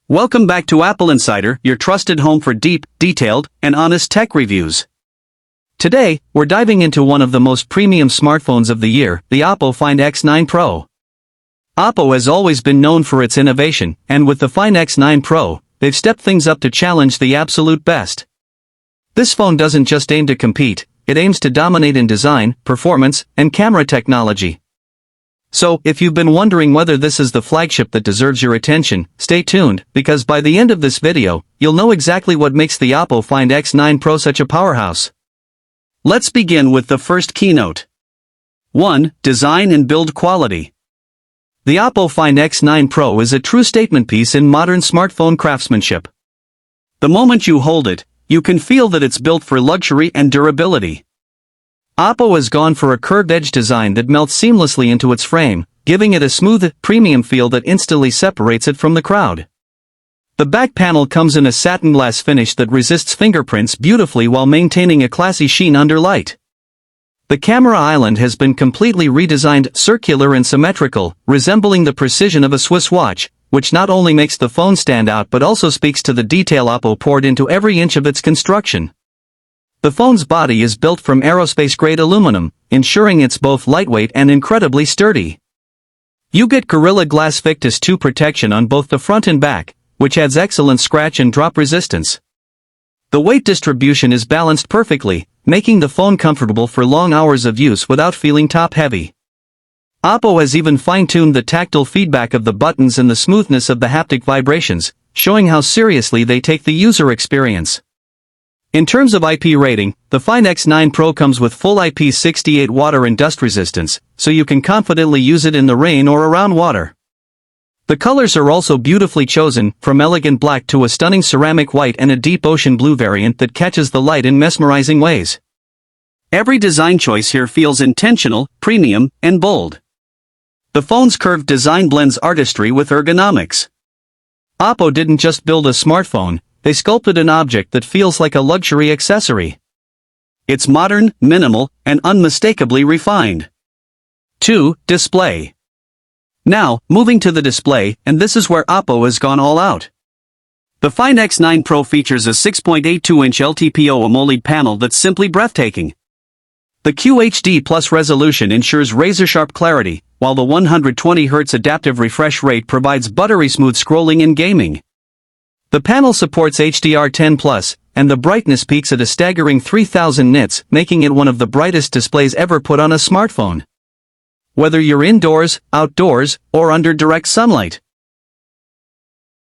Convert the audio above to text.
Welcome back to Apple Insider, your trusted home for deep, detailed, and honest tech reviews. Today, we're diving into one of the most premium smartphones of the year, the OPPO Find X9 Pro. OPPO has always been known for its innovation, and with the Find X9 Pro, they've stepped things up to challenge the absolute best. This phone doesn't just aim to compete, it aims to dominate in design, performance, and camera technology. So, if you've been wondering whether this is the flagship that deserves your attention, stay tuned, because by the end of this video, you'll know exactly what makes the OPPO Find X9 Pro such a powerhouse. Let's begin with the first keynote. 1. Design and build quality. The OPPO Find X9 Pro is a true statement piece in modern smartphone craftsmanship. The moment you hold it, you can feel that it's built for luxury and durability. OPPO has gone for a curved-edge design that melts seamlessly into its frame, giving it a smooth, premium feel that instantly separates it from the crowd. The back panel comes in a satin glass finish that resists fingerprints beautifully while maintaining a classy sheen under light. The camera island has been completely redesigned, circular and symmetrical, resembling the precision of a Swiss watch, which not only makes the phone stand out but also speaks to the detail OPPO poured into every inch of its construction. The phone's body is built from aerospace-grade aluminum, ensuring it's both lightweight and incredibly sturdy. You get Gorilla Glass Victus 2 protection on both the front and back, which adds excellent scratch and drop resistance. The weight distribution is balanced perfectly, making the phone comfortable for long hours of use without feeling top-heavy. OPPO has even fine-tuned the tactile feedback of the buttons and the smoothness of the haptic vibrations, showing how seriously they take the user experience. In terms of IP rating, the Find X9 Pro comes with full IP68 water and dust resistance, so you can confidently use it in the rain or around water. The colors are also beautifully chosen, from elegant black to a stunning ceramic white and a deep ocean blue variant that catches the light in mesmerizing ways. Every design choice here feels intentional, premium, and bold. The phone's curved design blends artistry with ergonomics. OPPO didn't just build a smartphone, they sculpted an object that feels like a luxury accessory. It's modern, minimal, and unmistakably refined. 2. Display. Now, moving to the display, and this is where OPPO has gone all out. The Find X9 Pro features a 6.82-inch LTPO AMOLED panel that's simply breathtaking. The QHD Plus resolution ensures razor-sharp clarity, while the 120Hz adaptive refresh rate provides buttery smooth scrolling in gaming. The panel supports HDR10+, and the brightness peaks at a staggering 3000 nits, making it one of the brightest displays ever put on a smartphone. Whether you're indoors, outdoors, or under direct sunlight,